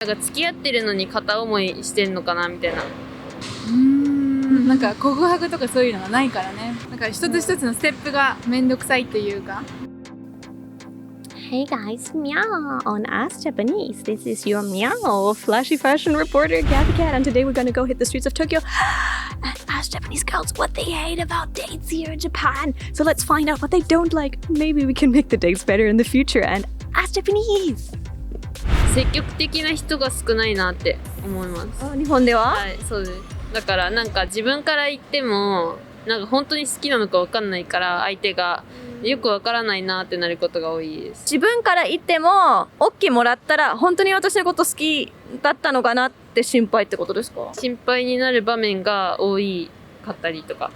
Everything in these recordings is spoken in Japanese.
なんか付き合ってるのに片思いしてんのかなみたいな。なんか告白とかそういうのがないからね。なんか一つ一つのステップがめんどくさいというか。Hey guys, Meow on Ask Japanese. This is your Meow, flashy fashion reporter Gabby Cat, and today we're gonna go hit the streets of Tokyo and ask Japanese girls what they hate about dates here in Japan. So let's find out what they don't like. Maybe we can make the dates better in the future and ask Japanese. 積極的な人が少ないなって思います。日本では？はい、そうです。だからなんか自分から言ってもなんか本当に好きなのか分かんないから相手がよく分からないなってなることが多いです。自分から言っても OK もらったら本当に私のこと好きだったのかなって心配ってことですか？心配になる場面が多かったりとか。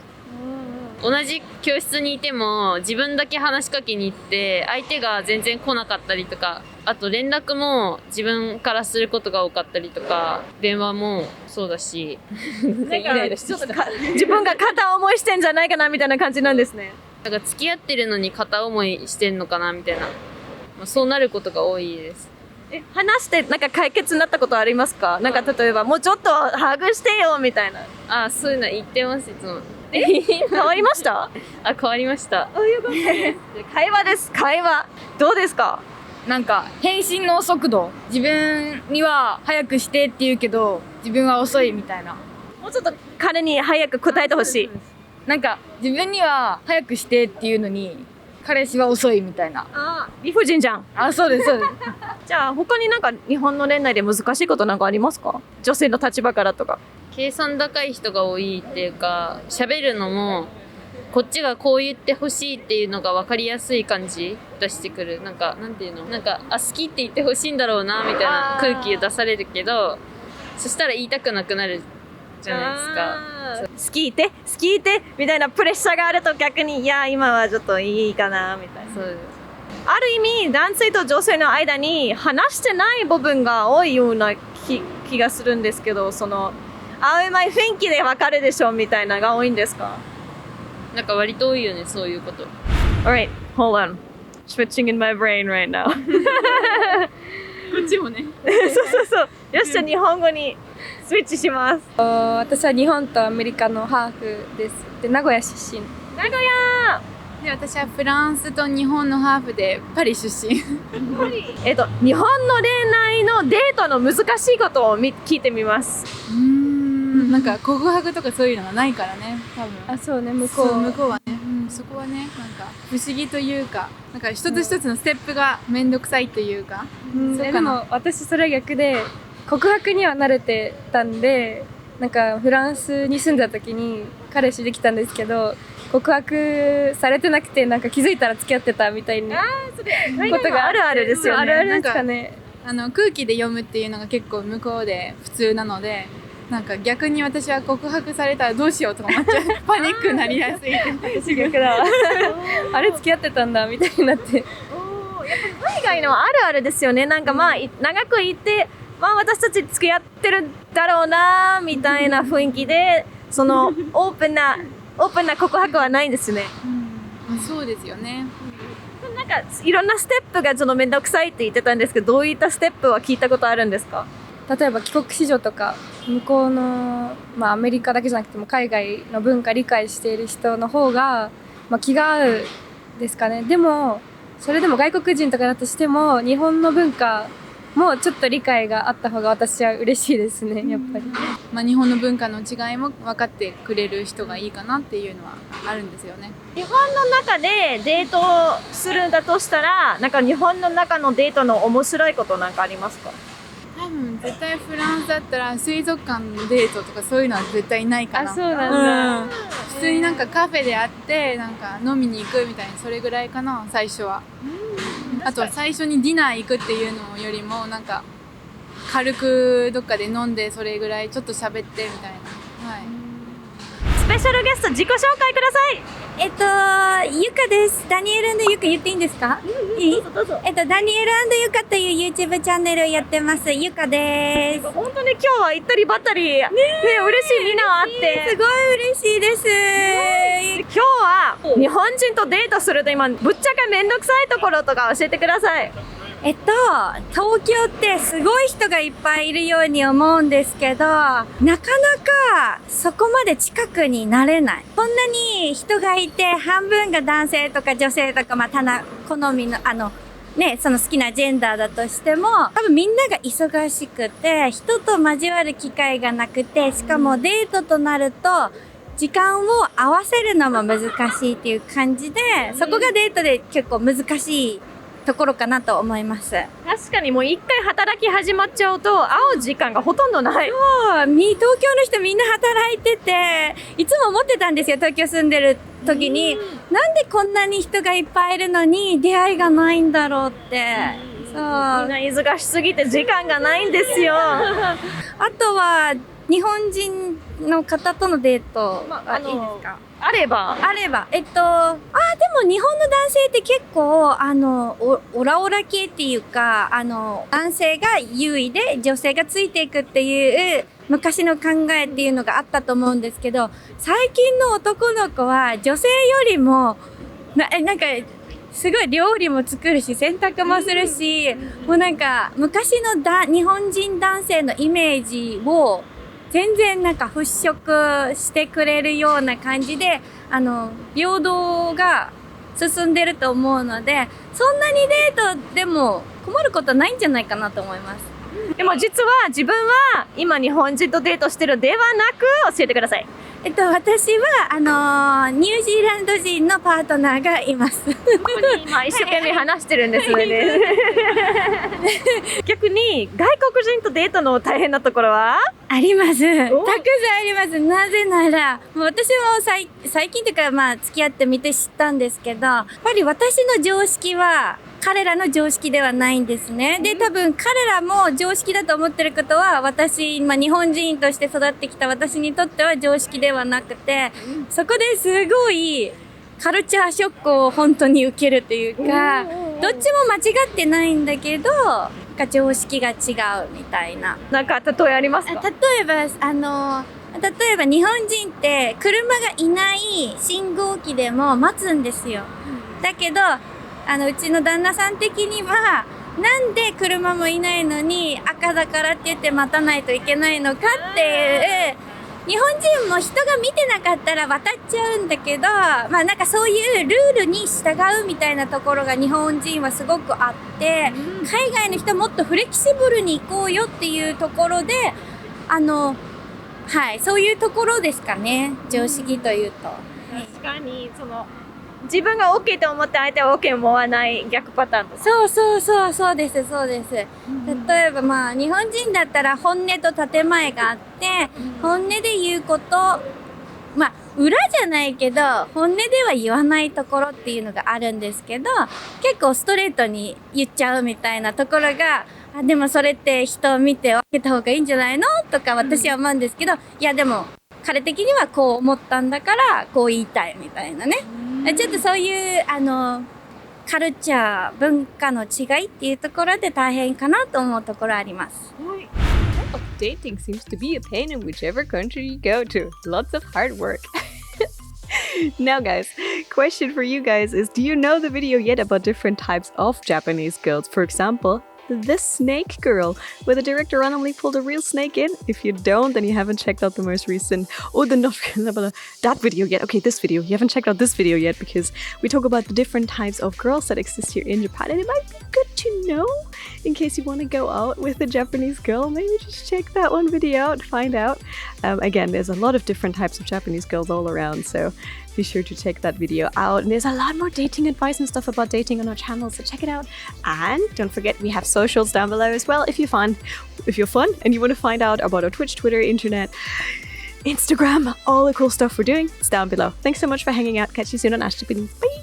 同じ教室にいても自分だけ話しかけに行って相手が全然来なかったりとか、あと連絡も自分からすることが多かったりとか、電話もそうだし自分が片思いしてんじゃないかなみたいな感じなんですね。なんか付き合ってるのに片思いしてんのかなみたいな、そうなることが多いです。話してなんか解決になったことありますか？なんか例えばもうちょっとハグしてよみたいな。そういうの言ってますいつも。変わりました？変わりました。会話です。会話どうですか？なんか返信の速度、自分には早くしてって言うけど自分は遅いみたいな。もうちょっと彼に早く答えてほしい。なんか自分には早くしてっていうのに彼氏は遅いみたいな。理不尽じゃん。そうですそうです。じゃあ他になんか日本の恋愛で難しいことなんかありますか？女性の立場からとか。計算高い人が多いっていうか、喋るのもこっちがこう言ってほしいっていうのが分かりやすい感じ出してくる。なんかなんていうの、なんか好きって言ってほしいんだろうなみたいな空気を出されるけど、そしたら言いたくなくなるじゃないですか。好きってみたいなプレッシャーがあると逆にいや今はちょっといいかなみたいな。そうです。ある意味男性と女性の間に話してない部分が多いような気がするんですけど、その会う前雰囲気でわかるでしょみたいなのが多いんですか？なんか割と多いよね、そういうこと。Alright, hold on. Switching in my brain right now. こっちもね。そう。よっしゃ、日本語にスイッチします。私は日本とアメリカのハーフです。で、名古屋出身。名古屋で、私はフランスと日本のハーフでパリ出身。日本の恋愛のデートの難しいことを聞いてみます。なんか告白とかそういうのがないからね、多分。そうね、向こうはね、そこはね、なんか不思議というか、なんか一つ一つのステップがめんどくさいというか。でも私それ逆で告白には慣れてたんで、なんかフランスに住んだ時に彼氏できたんですけど、告白されてなくてなんか気づいたら付き合ってたみたいなことがあるあるですよね。あるあるですかね。空気で読むっていうのが結構向こうで普通なので、なんか逆に私は告白されたらどうしようとか思っちゃう。パニックになりやすい。私逆だわ。あれ付き合ってたんだみたいになって。やっぱ海外のあるあるですよね。なんか長くいて、私たち付き合ってるだろうなみたいな雰囲気で、そのオープンな告白はないんですね。そうですよね。なんかいろんなステップがちょっとめんどくさいって言ってたんですけど、どういったステップは聞いたことあるんですか？例えば帰国子女とか向こうの、アメリカだけじゃなくても海外の文化理解している人の方が、気が合うですかね。でもそれでも外国人とかだとしても日本の文化もちょっと理解があった方が私は嬉しいですね、やっぱり。日本の文化の違いも分かってくれる人がいいかなっていうのはあるんですよね。日本の中でデートをするんだとしたら、なんか日本の中のデートの面白いことなんかありますか？多分絶対フランスだったら水族館のデートとかそういうのは絶対ないかな。そうなんだ。普通になんかカフェで会ってなんか飲みに行くみたいな、それぐらいかな最初は。あとは最初にディナー行くっていうのよりもなんか軽くどっかで飲んでそれぐらいちょっと喋ってみたいな。はい。スペシャルゲスト自己紹介ください。ゆかです。ダニエル&ゆか言っていいんですか？いい？どうぞ。ダニエル&ゆかという YouTube チャンネルをやってます。ゆかです。本当に今日は行ったりばったり、嬉しいみんな会って。すごい嬉しいです。今日は日本人とデートすると今ぶっちゃけめんどくさいところとか教えてください。東京ってすごい人がいっぱいいるように思うんですけど、なかなかそこまで近くになれない。こんなに人がいて、半分が男性とか女性とか、好みの、その好きなジェンダーだとしても、多分みんなが忙しくて、人と交わる機会がなくて、しかもデートとなると、時間を合わせるのも難しいっていう感じで、そこがデートで結構難しいところかなと思います。確かにもう一回働き始まっちゃうと会う時間がほとんどない。東京の人みんな働いてて、いつも思ってたんですよ、東京住んでる時に。なんでこんなに人がいっぱいいるのに出会いがないんだろうって。そう。みんな忙しすぎて時間がないんですよ。あとは、日本人の方とのデートはいいですか？あれば。でも日本の男性って結構、オラオラ系っていうか、男性が優位で女性がついていくっていう昔の考えっていうのがあったと思うんですけど、最近の男の子は女性よりも、なんか、すごい料理も作るし、洗濯もするし、もうなんか、昔の日本人男性のイメージを、全然なんか払拭してくれるような感じで、平等が進んでると思うので、そんなにデートでも困ることないんじゃないかなと思います。でも実は自分は今日本人とデートしてるではなく教えてください。私は、ニュージーランド人のパートナーがいます。ここに今一生懸命話してるんですよね。逆に外国人とデートの大変なところはあります。たくさんあります。なぜなら、もう私も最近というか、付き合ってみて知ったんですけど、やっぱり私の常識は、彼らの常識ではないんですね。で、多分彼らも常識だと思ってることは、日本人として育ってきた私にとっては常識ではなくて、そこですごいカルチャーショックを本当に受けるというか、どっちも間違ってないんだけど、常識が違うみたいな。なんか例えありますか？例えば日本人って車がいない信号機でも待つんですよ。だけど、うちの旦那さん的には、なんで車もいないのに赤だからって言って待たないといけないのかっていう、日本人も人が見てなかったら渡っちゃうんだけど、なんかそういうルールに従うみたいなところが日本人はすごくあって、海外の人もっとフレキシブルに行こうよっていうところで、そういうところですかね、常識というと。確かに自分が OK と思って相手は OK 思わない逆パターンとか。そうです。例えば日本人だったら本音と建前があって、本音で言うこと、裏じゃないけど、本音では言わないところっていうのがあるんですけど、結構ストレートに言っちゃうみたいなところが、でもそれって人を見て分けた方がいいんじゃないのとか私は思うんですけど、いやでも彼的にはこう思ったんだからこう言いたいみたいなね。ちょっとそういうカルチャー文化の違いっていうところで大変かなと思うところあります。Dating seems to be a pain in whichever country you go to. Lots of hard work. Now guys, question for you guys is, do you know the video yet about different types of Japanese girls? For example, the snake girl, where the director randomly pulled a real snake in. If you don't, then you haven't checked out the most recent, that video yet. Okay, this video. You haven't checked out this video yet because we talk about the different types of girls that exist here in Japan, and it might be good to know in case you want to go out with a Japanese girl. Maybe just check that one video out, find out. Again, there's a lot of different types of Japanese girls all around, so be sure to check that video out. And there's a lot more dating advice and stuff about dating on our channel, so check it out. And don't forget, we have socials down below as well if you're fun and you want to find out about our Twitch, Twitter, internet, Instagram, all the cool stuff we're doing. It's down below. Thanks so much for hanging out. Catch you soon on Ash Japanese. Bye!